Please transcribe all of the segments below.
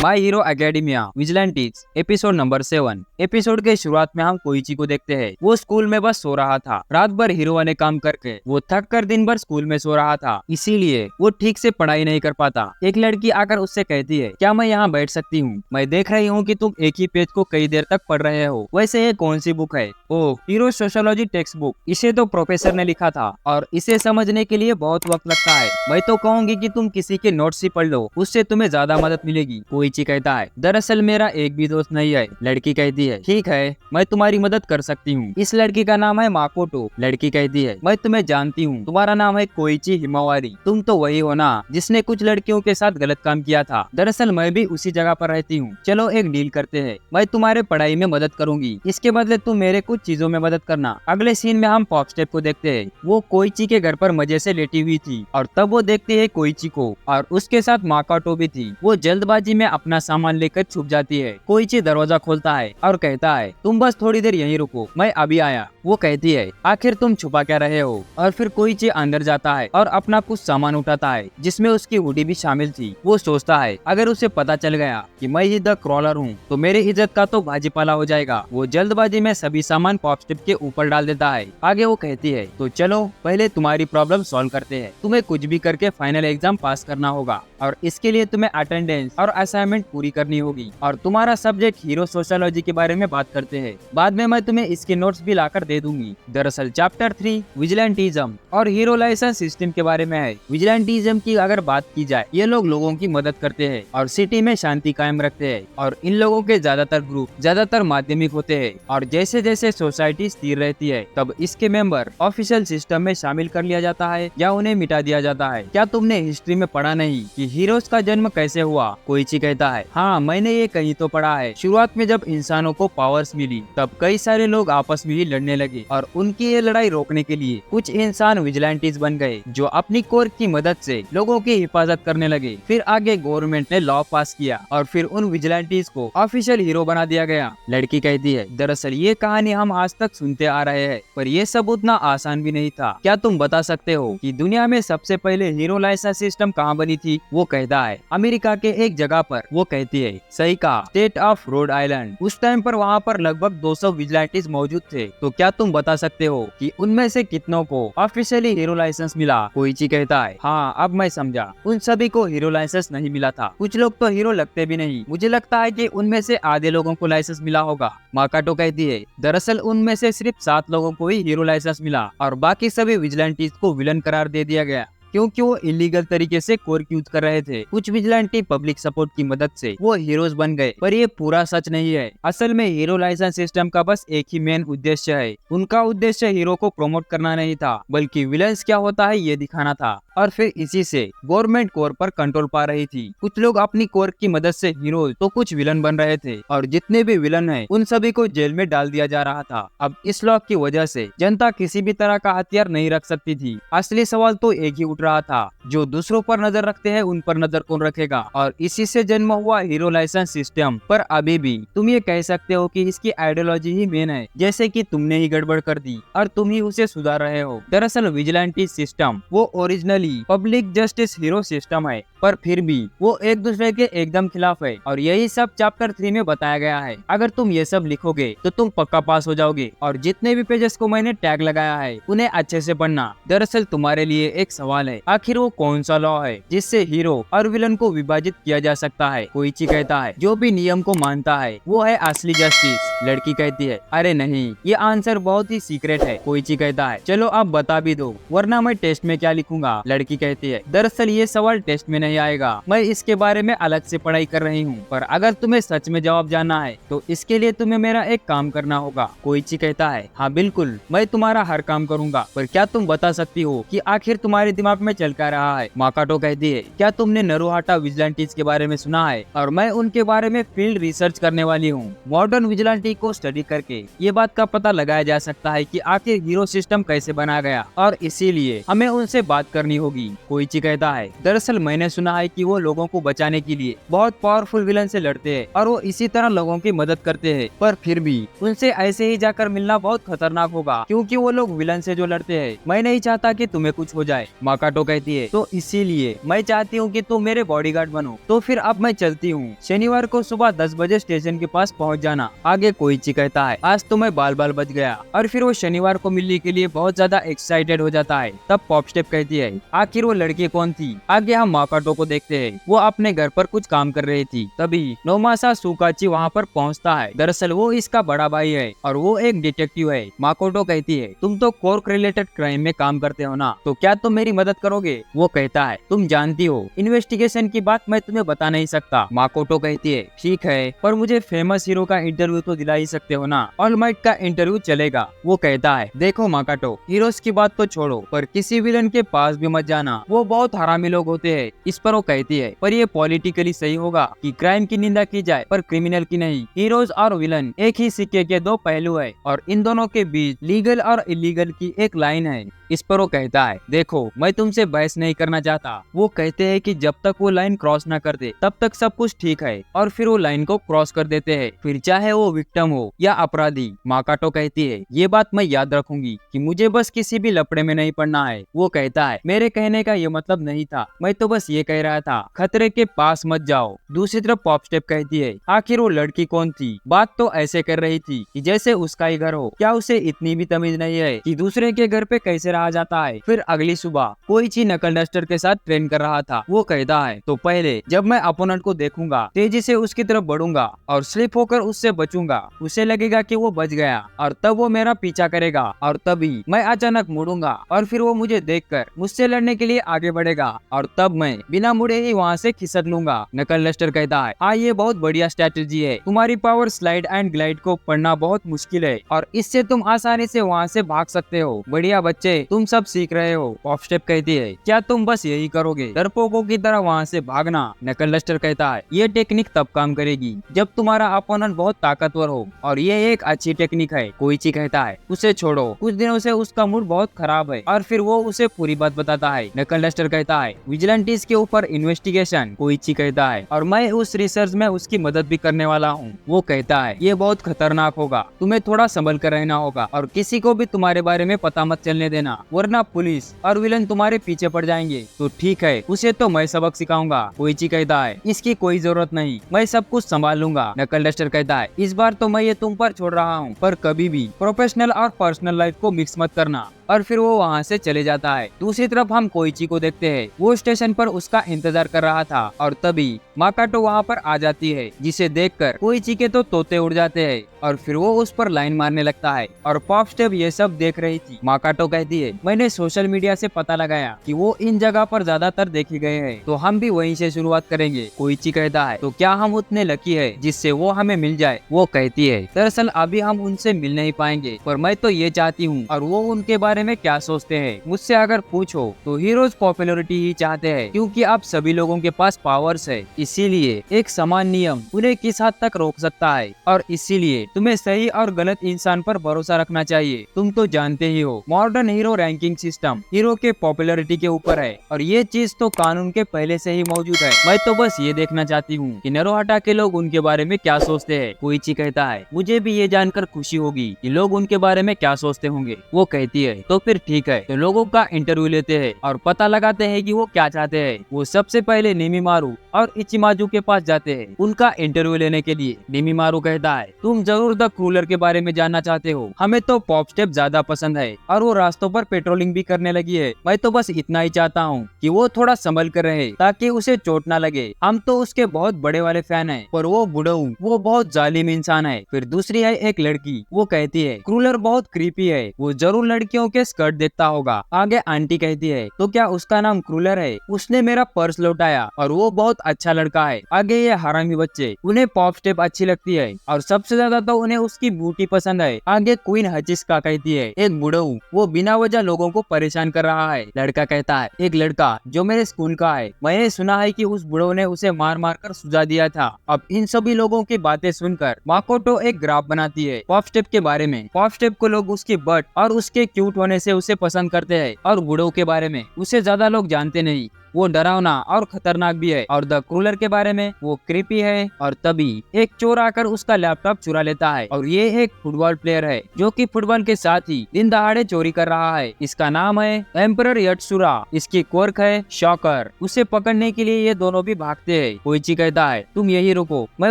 माई Hero Academia Vigilantes episode number 7। Episode के शुरुआत में हम कोइची को देखते हैं। वो स्कूल में बस सो रहा था। रात भर हीरो ने काम करके वो थक कर दिन भर स्कूल में सो रहा था, इसीलिए वो ठीक से पढ़ाई नहीं कर पाता। एक लड़की आकर उससे कहती है, क्या मैं यहाँ बैठ सकती हूँ? मैं देख रही हूँ कि तुम एक ही पेज को कई देर तक पढ़ रहे हो। वैसे ये कौन सी बुक है? ओह, हीरो सोशियोलॉजी टेक्स्ट बुक। इसे तो प्रोफेसर ने लिखा था और इसे समझने के लिए बहुत वक्त लगता है। मैं तो कहूँगी कि तुम किसी के नोट्स ही पढ़ लो, उससे तुम्हें ज्यादा मदद मिलेगी। कोइची कहता है, दरअसल मेरा एक भी दोस्त नहीं है। लड़की कहती है, ठीक है, मैं तुम्हारी मदद कर सकती हूँ। इस लड़की का नाम है माकोटो। लड़की कहती है, मैं तुम्हें जानती हूँ, तुम्हारा नाम है कोइची हिमावारी। तुम तो वही हो ना जिसने कुछ लड़कियों के साथ गलत काम किया था। दरअसल मैं भी उसी जगह पर रहती हूँ। चलो एक डील करते हैं, मैं तुम्हारे पढ़ाई में मदद करूंगी, इसके बदले तुम मेरे कुछ चीजों में मदद करना। अगले सीन में हम पॉप स्टेप को देखते हैं। वो कोइची के घर पर मजे से लेटी हुई थी और तब वो देखती है कोइची को और उसके साथ माकोटो भी थी। वो जल्दबाजी में अपना सामान लेकर छुप जाती है। कोइची दरवाजा खोलता है और कहता है, तुम बस थोड़ी देर यहीं रुको, मैं अभी आया। वो कहती है, आखिर तुम छुपा क्या रहे हो? और फिर कोइची अंदर जाता है और अपना कुछ सामान उठाता है जिसमें उसकी हुडी भी शामिल थी। वो सोचता है, अगर उसे पता चल गया कि मैं ही द क्रॉलर हूँ तो मेरी इज्जत का तो भाजीपाला हो जाएगा। वो जल्दबाजी में सभी सामान पॉप स्टेप के ऊपर डाल देता है। आगे वो कहती है, तो चलो पहले तुम्हारी प्रॉब्लम सॉल्व करते हैं। तुम्हें कुछ भी करके फाइनल एग्जाम पास करना होगा और इसके लिए तुम्हें अटेंडेंस और असाइनमेंट पूरी करनी होगी और तुम्हारा सब्जेक्ट हीरो सोशियोलॉजी के बारे में बात करते हैं। बाद में मैं तुम्हें इसके नोट्स भी लाकर दे दूंगी। दरअसल चैप्टर 3 विजिलेंटिज्म और हीरो लाइसेंस सिस्टम के बारे में है। विजिलेंटिज्म की अगर बात की जाए, ये लोग लोगों की मदद करते हैं और सिटी में शांति कायम रखते हैं और इन लोगों के ज्यादातर ग्रुप ज्यादातर माध्यमिक होते हैं और जैसे जैसे सोसाइटी स्थिर रहती है तब इसके मेंबर ऑफिशियल सिस्टम में शामिल कर लिया जाता है या उन्हें मिटा दिया जाता है। क्या तुमने हिस्ट्री में पढ़ा नहीं कि हीरोज का जन्म कैसे हुआ? कोइची कहता है, हाँ मैंने ये कहीं तो पढ़ा है। शुरुआत में जब इंसानों को पावर्स मिली तब कई सारे लोग आपस में ही लड़ने लगे और उनकी ये लड़ाई रोकने के लिए कुछ इंसान विजिलेंटीज बन गए जो अपनी कोर की मदद से लोगों की हिफाजत करने लगे। फिर आगे गवर्नमेंट ने लॉ पास किया और फिर उन विजिलेंटीज को ऑफिशियल हीरो बना दिया गया। लड़की कहती है, दरअसल ये कहानी हम आज तक सुनते आ रहे हैं पर ये सब उतना आसान भी नहीं था। क्या तुम बता सकते हो कि दुनिया में सबसे पहले हीरो लाइसेंस सिस्टम कहाँ बनी थी? वो कहता है, अमेरिका के एक जगह पर। वो कहती है, सही कहा, स्टेट ऑफ रोड आइलैंड। उस टाइम पर वहाँ पर लगभग 200 विजिलेंटीज मौजूद थे। तो क्या तुम बता सकते हो कि उनमें से कितनों को ऑफिशियली हीरो लाइसेंस मिला? कोइची कहता है, हाँ अब मैं समझा, उन सभी को हीरो लाइसेंस नहीं मिला था। कुछ लोग तो हीरो लगते भी नहीं। मुझे लगता है कि उनमें से आधे लोगों को लाइसेंस मिला होगा। माकोटो कहती है, दरअसल उनमें से सिर्फ 7 लोगों को ही हीरो लाइसेंस मिला और बाकी सभी विजिलेंटीज को विलन करार दे दिया गया क्योंकि वो इलीगल तरीके से कोर यूज कर रहे थे। कुछ विजिलेंटी पब्लिक सपोर्ट की मदद से वो हीरोज बन गए पर ये पूरा सच नहीं है। असल में हीरो लाइसेंस सिस्टम का बस एक ही मेन उद्देश्य है। उनका उद्देश्य हीरो को प्रमोट करना नहीं था बल्कि विलन्स क्या होता है ये दिखाना था और फिर इसी से गवर्नमेंट कोर पर कंट्रोल पा रही थी। कुछ लोग अपनी कोर की मदद से हीरो तो कुछ विलन बन रहे थे और जितने भी विलन है उन सभी को जेल में डाल दिया जा रहा था। अब इस लॉ की वजह से जनता किसी भी तरह का हथियार नहीं रख सकती थी। असली सवाल तो एक ही रहा था, जो दूसरों पर नजर रखते हैं उन पर नजर कौन रखेगा? और इसी से जन्म हुआ हीरो लाइसेंस सिस्टम। पर अभी भी तुम ये कह सकते हो कि इसकी आइडियोलॉजी ही मेन है, जैसे कि तुमने ही गड़बड़ कर दी और तुम ही उसे सुधार रहे हो। दरअसल विजिलेंटी सिस्टम वो originally public justice hero system है पर फिर भी वो एक दूसरे के एकदम खिलाफ है और यही सब चैप्टर 3 में बताया गया है। अगर तुम ये सब लिखोगे तो तुम पक्का पास हो जाओगे और जितने भी पेजेस को मैंने टैग लगाया है उन्हें अच्छे से पढ़ना। दरअसल तुम्हारे लिए एक सवाल है, आखिर वो कौन सा लॉ है जिससे हीरो और विलन को विभाजित किया जा सकता है? कोइची कहता है, जो भी नियम को मानता है वो है असली जस्टिस। लड़की कहती है, अरे नहीं, ये आंसर बहुत ही सीक्रेट है। कोइची कहता है, चलो अब बता भी दो वरना मैं टेस्ट में क्या लिखूंगा? लड़की कहती है, दरअसल ये सवाल टेस्ट में नहीं आएगा, मैं इसके बारे में अलग से पढ़ाई कर रही हूँ, पर अगर तुम्हें सच में जवाब जानना है तो इसके लिए तुम्हें मेरा एक काम करना होगा। कोइची कहता है, हाँ बिल्कुल, मैं तुम्हारा हर काम करूँगा, पर क्या तुम बता सकती हो कि आखिर तुम्हारे दिमाग में चल क्या रहा है? माकोटो कहती है, क्या तुमने नरुहाटा विजिलेंटीज के बारे में सुना है? और मैं उनके बारे में फील्ड रिसर्च करने वाली हूँ। मॉडर्न विजिलेंटी को स्टडी करके ये बात का पता लगाया जा सकता है कि आखिर हीरो सिस्टम कैसे बना गया और इसीलिए हमें उनसे बात करनी होगी। कोइची कहता है, दरअसल मैंने सुना है कि वो लोगों को बचाने के लिए बहुत पावरफुल विलन से लड़ते हैं और वो इसी तरह लोगों की मदद करते हैं, पर फिर भी उनसे ऐसे ही जाकर मिलना बहुत खतरनाक होगा क्योंकि वो लोग विलन से जो लड़ते हैं। मैं नहीं चाहता कि तुम्हें कुछ हो जाए। माकाटो कहती है, तो इसीलिए मैं चाहती हूँ कि तुम मेरे बॉडीगार्ड बनो। तो फिर अब मैं चलती हूँ। शनिवार को सुबह 10 बजे स्टेशन के पास पहुँच जाना। आगे कोइची कहता है, आज तो मैं बाल बाल बच गया। और फिर वो शनिवार को मिलने के लिए बहुत ज्यादा एक्साइटेड हो जाता है। तब पॉप स्टेप कहती है, आखिर वो लड़की कौन थी? आगे हम माकाटो को देखते हैं। वो अपने घर पर कुछ काम कर रही थी। तभी नोमासा सुकाची वहाँ पर पहुँचता है। दरअसल वो इसका बड़ा भाई है और वो एक डिटेक्टिव है। माकोटो कहती है, तुम तो कोर्क रिलेटेड क्राइम में काम करते हो ना, तो क्या तुम मेरी मदद करोगे? वो कहता है, तुम जानती हो इन्वेस्टिगेशन की बात मैं तुम्हें बता नहीं सकता। माकोटो कहती है, ठीक है, पर मुझे फेमस हीरो का इंटरव्यू तो दिला ही सकते हो ना। ऑल माइट का इंटरव्यू चलेगा। वो कहता है, देखो माकाटो, हीरोज की बात तो छोड़ो, पर किसी विलन के पास भी मत जाना। वो बहुत हरामी लोग होते हैं। इस पर वो कहती है, पर ये पॉलिटिकली सही होगा कि क्राइम की निंदा की जाए पर क्रिमिनल की नहीं। हीरोज और विलन एक ही सिक्के के दो पहलू है और इन दोनों के बीच लीगल और इलीगल की एक लाइन है। इस पर वो कहता है, देखो मैं तुमसे बहस नहीं करना चाहता। वो कहते हैं कि जब तक वो लाइन क्रॉस ना कर दे तब तक सब कुछ ठीक है, और फिर वो लाइन को क्रॉस कर देते हैं, फिर चाहे वो विक्टिम हो या अपराधी। माकाटो कहती है, ये बात मैं याद रखूंगी कि मुझे बस किसी भी लफड़े में नहीं पड़ना है। वो कहता है, मेरे कहने का ये मतलब नहीं था, मैं तो बस ये कह रहा था खतरे के पास मत जाओ। दूसरी तरफ पॉप स्टेप कहती है, आखिर वो लड़की कौन थी? बात तो ऐसे कर रही थी कि जैसे उसका ही घर हो। क्या उसे इतनी भी तमीज नहीं है कि दूसरे के घर पे कैसे रहा जाता है? फिर अगली सुबह कोइची नकल डस्टर के साथ ट्रेन कर रहा था। वो कहता है, तो पहले जब मैं अपोनेंट को देखूंगा तेजी से उसकी तरफ बढ़ूंगा और स्लिप होकर उससे बचूंगा। उसे लगेगा कि वो बच गया और तब वो मेरा पीछा करेगा और तभी मैं अचानक मुड़ूंगा और फिर वो मुझे देखकर मुझसे लड़ने के लिए आगे बढ़ेगा और तब मैं बिना मुड़े ही वहाँ से खिसक लूंगा। नकल डस्टर कहता है, हाँ ये बहुत बढ़िया स्ट्रेटेजी है। तुम्हारी पावर स्लाइड एंड ग्लाइड को पढ़ना बहुत मुश्किल है और इससे तुम आसानी से वहाँ से भाग सकते हो। बढ़िया बच्चे, तुम सब सीख रहे हो। पॉप स्टेप कहती है, क्या तुम बस यही करोगे? डरपोकों की तरह वहाँ से भागना। नकल डस्टर कहता है, ये टेक्निक तब काम करेगी जब तुम्हारा अपोनेंट बहुत ताकतवर हो और ये एक अच्छी टेक्निक है। कोइची कहता है, उसे छोड़ो, कुछ दिनों से उसका मूड बहुत खराब है। और फिर वो उसे पूरी बात बताता है। नकल डस्टर कहता है, विजिलेंटीज के ऊपर इन्वेस्टिगेशन। कोइची कहता है, और मैं उस रिसर्च में उसकी मदद भी करने वाला हूँ। वो कहता है, ये बहुत खतरनाक होगा, तुम्हें थोड़ा संभल कर रहना होगा और किसी को भी तुम्हारे बारे में पता मत चलने देना, वरना पुलिस और विलन तुम्हारे पीछे पड़ जाएंगे। तो ठीक है, उसे तो मैं सबक सिखाऊंगा। कोइची कहता है, इसकी कोई जरूरत नहीं, मैं सब कुछ संभाल लूंगा। नकल डस्टर कहता है, इस बार तो मैं ये तुम पर छोड़ रहा हूँ, पर कभी भी प्रोफेशनल और पर्सनल लाइफ को मिक्स मत करना। और फिर वो वहाँ से चले जाता है। दूसरी तरफ हम कोइची को देखते हैं। वो स्टेशन पर उसका इंतजार कर रहा था और तभी माकाटो वहाँ पर आ जाती है, जिसे देखकर कोइची के तो तोते उड़ जाते हैं और फिर वो उस पर लाइन मारने लगता है और पॉप स्टेप ये सब देख रही थी। माकाटो कहती है, मैंने सोशल मीडिया से पता लगाया कि वो इन जगह पर ज्यादातर देखे गए हैं, तो हम भी वहीं से शुरुआत करेंगे। कोइची कहता है, तो क्या हम उतने लकी है जिससे वो हमें मिल जाए? वो कहती है, दरअसल अभी हम उनसे मिल नहीं पाएंगे, पर मैं तो ये चाहती हूँ। और वो उनके बारे में क्या सोचते हैं मुझसे अगर पूछो तो हीरोज पॉपुलैरिटी ही चाहते हैं, क्योंकि अब सभी लोगों के पास पावर्स है, इसीलिए एक समान नियम उन्हें किस हद तक रोक सकता है। और इसीलिए तुम्हें सही और गलत इंसान पर भरोसा रखना चाहिए। तुम तो जानते ही हो, modern hero ranking system hero के पॉपुलैरिटी के ऊपर है और ये चीज तो कानून के पहले से ही मौजूद है। मैं तो बस ये देखना चाहती हूँ कि नरोहाटा के लोग उनके बारे में क्या सोचते हैं। कोइची कहता है, मुझे भी ये जानकर खुशी होगी कि लोग उनके बारे में क्या सोचते होंगे। वो कहती है, तो फिर ठीक है, तो लोगों का इंटरव्यू लेते हैं और पता लगाते हैं कि वो क्या चाहते हैं। वो सबसे पहले नेमिमारू और इचिमाजू के पास जाते हैं उनका इंटरव्यू लेने के लिए। नेमिमारू कहता है, तुम जरूर द क्रूलर के बारे में जानना चाहते हो, हमें तो पॉप स्टेप ज्यादा पसंद है और वो रास्तों पर पेट्रोलिंग भी करने लगी है। मैं तो बस इतना ही चाहता हूँ कि वो थोड़ा संभल कर रहे ताकि उसे चोट ना लगे। हम तो उसके बहुत बड़े वाले फैन है, पर वो बुढ़ऊ वो बहुत जालिम इंसान है। फिर दूसरी है एक लड़की, वो कहती है, क्रूलर बहुत क्रीपी है, वो जरूर लड़कियों के स्कर्ट देखता होगा। आगे आंटी कहती है, तो क्या उसका नाम क्रूलर है? उसने मेरा पर्स लौटाया और वो बहुत अच्छा लड़का है। आगे ये हरामी बच्चे, उन्हें पॉप स्टेप अच्छी लगती है और सबसे ज्यादा तो उन्हें उसकी ब्यूटी पसंद है। आगे क्वीन हचिस्का कहती है, एक बुढ़ऊ वो बिना वजह लोगों को परेशान कर रहा है। लड़का कहता है, एक लड़का जो मेरे स्कूल का है, मैंने सुना है कि उस बुढ़ऊ ने उसे मार मार कर सुझा दिया था। अब इन सभी लोगों की बातें सुनकर माकोटो एक ग्राफ बनाती है पॉप स्टेप के बारे में। पॉप स्टेप को लोग उसकी बट और उसके क्यूट होने से उसे पसंद करते हैं और गुडो के बारे में उसे ज्यादा लोग जानते नहीं। वो डरावना और खतरनाक भी है। और द क्रूलर के बारे में वो क्रीपी है। और तभी एक चोर आकर उसका लैपटॉप चुरा लेता है और ये एक फुटबॉल प्लेयर है जो कि फुटबॉल के साथ ही दिन दहाड़े चोरी कर रहा है। इसका नाम है एम्परर यत्सुरा। इसकी क्वर्क है शॉकर। उसे पकड़ने के लिए ये दोनों भी भागते हैं। कोइची कहता है तुम यही रुको, मैं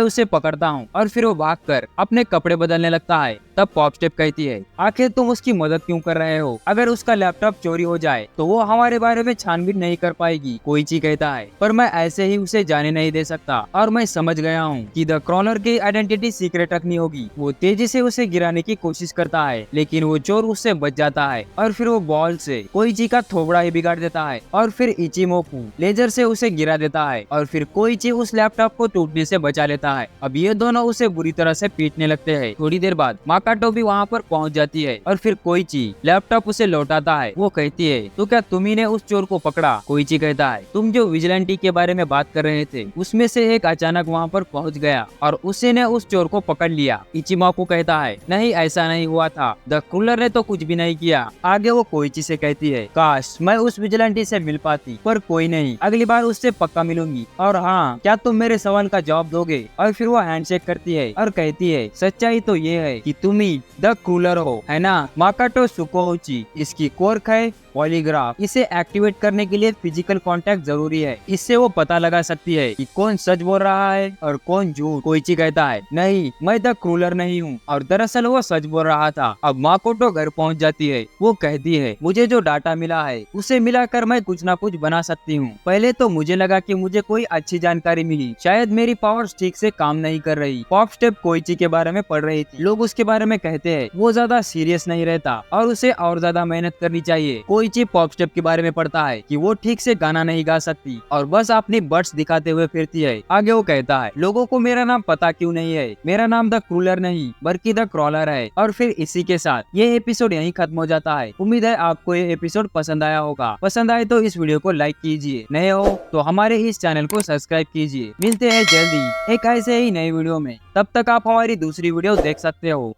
उसे पकड़ता हूँ। और फिर वो भागकर अपने कपड़े बदलने लगता है। तब पॉपस्टेप कहती है आखिर तुम उसकी मदद क्यों कर रहे हो? अगर उसका लैपटॉप चोरी हो जाए तो वो हमारे बारे में छानबीन नहीं कर पाएगी। कोइची कहता है पर मैं ऐसे ही उसे जाने नहीं दे सकता और मैं समझ गया हूँ कि द क्रॉलर की आइडेंटिटी सीक्रेट रखनी होगी। वो तेजी से उसे गिराने की कोशिश करता है लेकिन वो चोर उससे बच जाता है और फिर वो बॉल से कोइची का थोबड़ा ही बिगाड़ देता है और फिर इचिमोकू लेजर से उसे गिरा देता है और फिर कोइची उस लैपटॉप को टूटने से बचा लेता है। अब ये दोनों उसे बुरी तरह से पीटने लगते हैं। थोड़ी देर बाद माकाटो भी वहाँ पर पहुँच जाती है और फिर कोइची लैपटॉप उसे लौटाता है। वो कहती है तो क्या तुम्ही ने उस चोर को पकड़ा? कोइची कहता है तुम जो विजिलेंटी के बारे में बात कर रहे थे उसमें से एक अचानक वहाँ पर पहुँच गया और उसी ने उस चोर को पकड़ लिया। इचिमाकू कहता है नहीं ऐसा नहीं हुआ था, द क्रूलर ने तो कुछ भी नहीं किया। आगे वो कोइची से कहती है काश मैं उस विजिलेंटी से मिल पाती, पर कोई नहीं, अगली बार उससे पक्का मिलूंगी। और हाँ क्या तुम मेरे सवाल का जवाब दोगे? और फिर वो हैंडशेक करती है और कहती है सच्चाई तो ये है कि तुम ही द क्रूलर हो, है ना? माकाटो सुकोउची। इसकी क्वर्क है पॉलीग्राफ। इसे एक्टिवेट करने के लिए फिजिकल कांटेक्ट जरूरी है। इससे वो पता लगा सकती है कि कौन सच बोल रहा है और कौन झूठ। कोइची कहता है नहीं मैं द क्रूलर नहीं हूँ और दरअसल वो सच बोल रहा था। अब माकोटो घर पहुँच जाती है। वो कहती है मुझे जो डाटा मिला है उसे मिलाकर मैं कुछ ना कुछ बना सकती हूँ। पहले तो मुझे लगा कि मुझे कोई अच्छी जानकारी मिली, शायद मेरी पावर्स ठीक से काम नहीं कर रही। पॉपस्टेप कोइची के बारे में पढ़ रही थी। लोग उसके बारे में कहते हैं वो ज्यादा सीरियस नहीं रहता और उसे और ज्यादा मेहनत करनी चाहिए। कोइची पॉपस्टेप के बारे में पढ़ता है कि वो ठीक से गाना नहीं गा सकती और बस अपनी बट्स दिखाते हुए फिरती है। आगे वो कहता है लोगों को मेरा नाम पता क्यों नहीं है? मेरा नाम द क्रूलर नहीं बल्कि द क्रॉलर है। और फिर इसी के साथ ये एपिसोड यहीं खत्म हो जाता है। उम्मीद है आपको ये एपिसोड पसंद आया होगा। पसंद आए तो इस वीडियो को लाइक कीजिए, नए हो तो हमारे इस चैनल को सब्सक्राइब कीजिए। मिलते हैं जल्दी एक ऐसे ही नई वीडियो में, तब तक आप हमारी दूसरी वीडियो देख सकते हो।